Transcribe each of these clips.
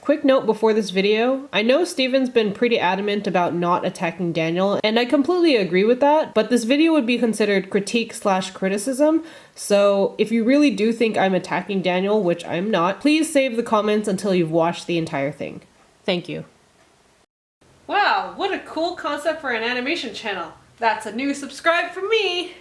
Quick note before this video, I know Steven's been pretty adamant about not attacking Daniel, and I completely agree with that, but this video would be considered critique/criticism, so if you really do think I'm attacking Daniel, which I'm not, please save the comments until you've watched the entire thing. Thank you. Wow, what a cool concept for an animation channel. That's a new subscribe for me!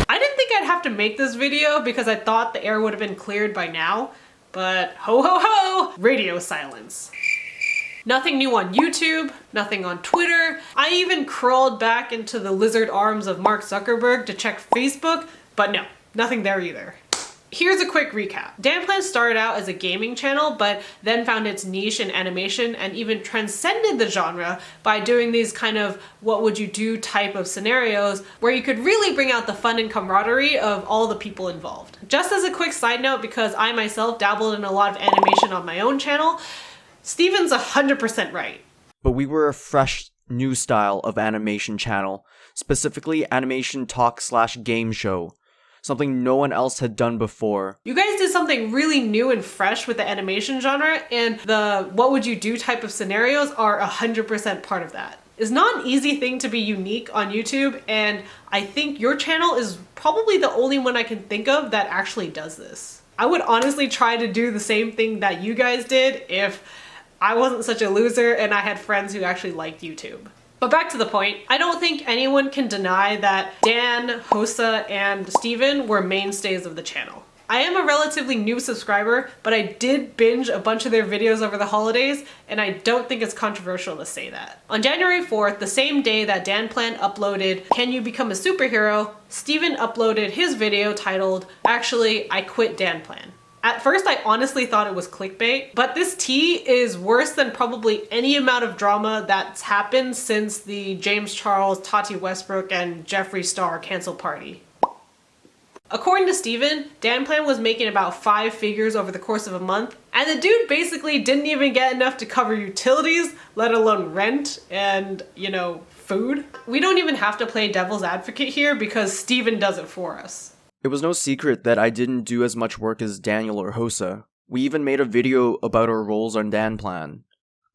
I didn't think I'd have to make this video because I thought the air would have been cleared by now, but ho ho ho! Radio silence. Nothing new on YouTube, nothing on Twitter. I even crawled back into the lizard arms of Mark Zuckerberg to check Facebook, but no, nothing there either. Here's a quick recap. DanPlan started out as a gaming channel, but then found its niche in animation and even transcended the genre by doing these kind of what would you do type of scenarios where you could really bring out the fun and camaraderie of all the people involved. Just as a quick side note, because I myself dabbled in a lot of animation on my own channel, Steven's 100% right. But we were a fresh new style of animation channel, specifically animation talk/game show. Something no one else had done before. You guys did something really new and fresh with the animation genre, and the what would you do type of scenarios are 100% part of that. It's not an easy thing to be unique on YouTube, and I think your channel is probably the only one I can think of that actually does this. I would honestly try to do the same thing that you guys did if I wasn't such a loser and I had friends who actually liked YouTube. But back to the point, I don't think anyone can deny that Dan, Hosa, and Steven were mainstays of the channel. I am a relatively new subscriber, but I did binge a bunch of their videos over the holidays, and I don't think it's controversial to say that. On January 4th, the same day that DanPlan uploaded Can You Become a Superhero?, Steven uploaded his video titled, Actually, I Quit DanPlan. At first, I honestly thought it was clickbait, but this tea is worse than probably any amount of drama that's happened since the James Charles, Tati Westbrook, and Jeffree Star cancel party. According to Steven, DanPlan was making about 5 figures over the course of a month, and the dude basically didn't even get enough to cover utilities, let alone rent and, you know, food. We don't even have to play devil's advocate here because Steven does it for us. It was no secret that I didn't do as much work as Daniel or Hosa. We even made a video about our roles on DanPlan.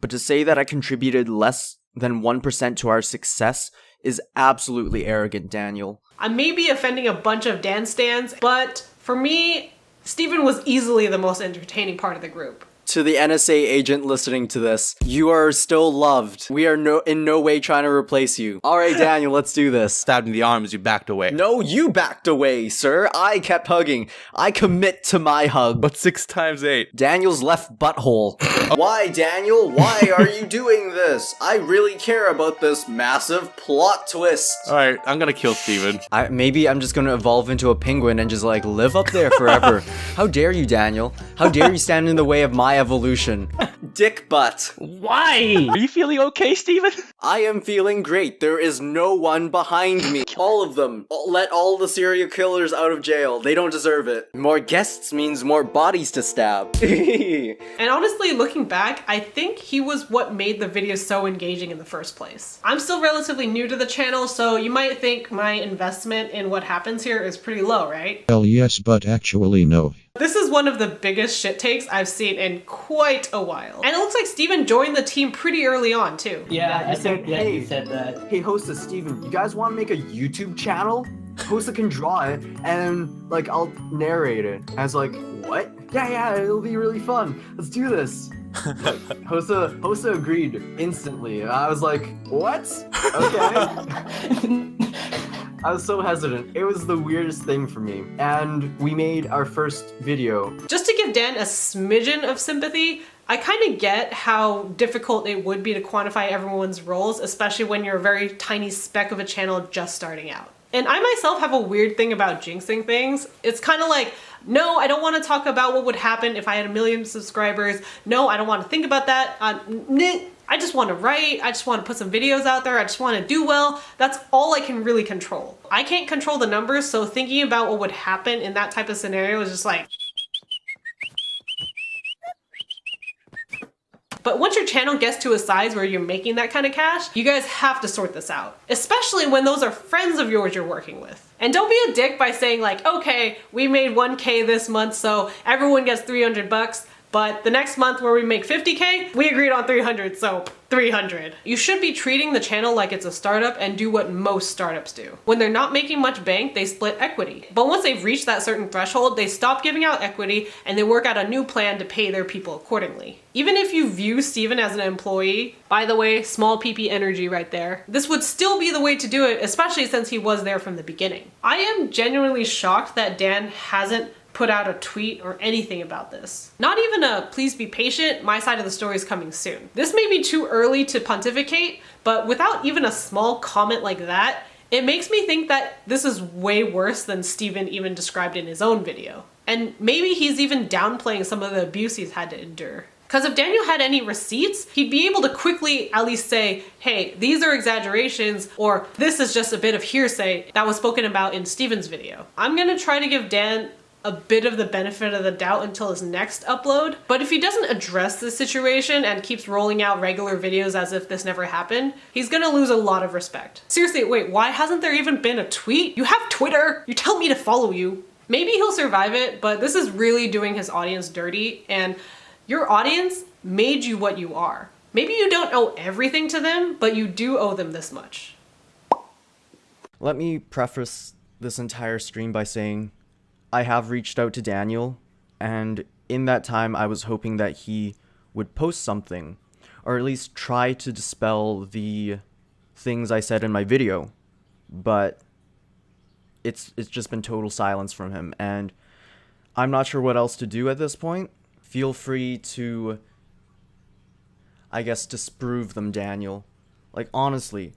But to say that I contributed less than 1% to our success is absolutely arrogant, Daniel. I may be offending a bunch of Dan stans, but for me, Steven was easily the most entertaining part of the group. To the NSA agent listening to this, you are still loved. We are in no way trying to replace you. Alright, Daniel, let's do this. Stabbed in the arm as you backed away. No, you backed away, sir. I kept hugging. I commit to my hug. But 6 times 8. Daniel's left butthole. Why, Daniel? Why are you doing this? I really care about this massive plot twist. Alright, I'm gonna kill Steven. Maybe I'm just gonna evolve into a penguin and just like live up there forever. How dare you, Daniel? How dare you stand in the way of my evolution? Dick butt. Why? Are you feeling okay, Steven? I am feeling great. There is no one behind me. All of them. Let all the serial killers out of jail. They don't deserve it. More guests means more bodies to stab. And honestly, looking back, I think he was what made the video so engaging in the first place. I'm still relatively new to the channel, so you might think my investment in what happens here is pretty low, right? Well, yes, but actually no. This is one of the biggest shit takes I've seen in quite a while. And it looks like Steven joined the team pretty early on, too. Yeah, I said, hey, you said that. Hey, Hosa, Steven, you guys want to make a YouTube channel? Hosa can draw it, and, like, I'll narrate it. I was like, what? Yeah, it'll be really fun. Let's do this. Like, Hosa agreed instantly. I was like, what? Okay. I was so hesitant. It was the weirdest thing for me. And we made our first video. Just to give Dan a smidgen of sympathy, I kind of get how difficult it would be to quantify everyone's roles, especially when you're a very tiny speck of a channel just starting out. And I myself have a weird thing about jinxing things. It's kind of like, no, I don't want to talk about what would happen if I had 1 million subscribers. No, I don't want to think about that. I just want to write. I just want to put some videos out there. I just want to do well. That's all I can really control. I can't control the numbers, so thinking about what would happen in that type of scenario is just like... But once your channel gets to a size where you're making that kind of cash, you guys have to sort this out, especially when those are friends of yours you're working with. And don't be a dick by saying like, okay, we made 1K this month, so everyone gets 300 bucks. But the next month where we make 50K, we agreed on 300, so 300. You should be treating the channel like it's a startup and do what most startups do. When they're not making much bank, they split equity. But once they've reached that certain threshold, they stop giving out equity and they work out a new plan to pay their people accordingly. Even if you view Steven as an employee, by the way, small PP energy right there, this would still be the way to do it, especially since he was there from the beginning. I am genuinely shocked that Dan hasn't put out a tweet or anything about this. Not even a please be patient, my side of the story is coming soon. This may be too early to pontificate, but without even a small comment like that, it makes me think that this is way worse than Steven even described in his own video. And maybe he's even downplaying some of the abuse he's had to endure. Because if Daniel had any receipts, he'd be able to quickly at least say, hey, these are exaggerations, or this is just a bit of hearsay that was spoken about in Steven's video. I'm gonna try to give Dan a bit of the benefit of the doubt until his next upload. But if he doesn't address the situation and keeps rolling out regular videos as if this never happened, he's gonna lose a lot of respect. Seriously, wait, why hasn't there even been a tweet? You have Twitter! You tell me to follow you. Maybe he'll survive it, but this is really doing his audience dirty, and your audience made you what you are. Maybe you don't owe everything to them, but you do owe them this much. Let me preface this entire stream by saying I have reached out to Daniel, and in that time I was hoping that he would post something, or at least try to dispel the things I said in my video, but it's just been total silence from him, and I'm not sure what else to do at this point. Feel free to, I guess, disprove them, Daniel. Like, honestly,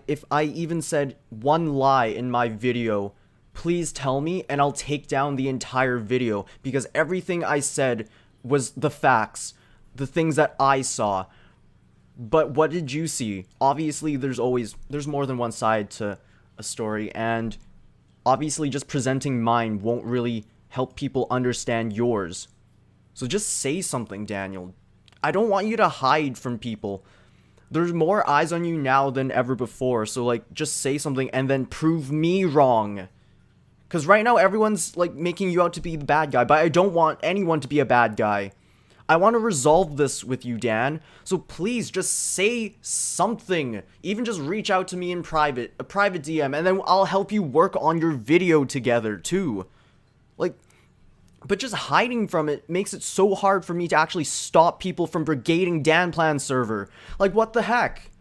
if I even said one lie in my video, please tell me and I'll take down the entire video, because everything I said was the facts, the things that I saw. But what did you see? Obviously there's more than one side to a story, and obviously just presenting mine won't really help people understand yours. So just say something, Daniel. I don't want you to hide from people. There's more eyes on you now than ever before, so like just say something and then prove me wrong. Because right now everyone's like making you out to be the bad guy, but I don't want anyone to be a bad guy. I want to resolve this with you, Dan. So please just say something. Even just reach out to me in private, a private DM, and then I'll help you work on your video together too. Like, but just hiding from it makes it so hard for me to actually stop people from brigading DanPlan server. Like, what the heck?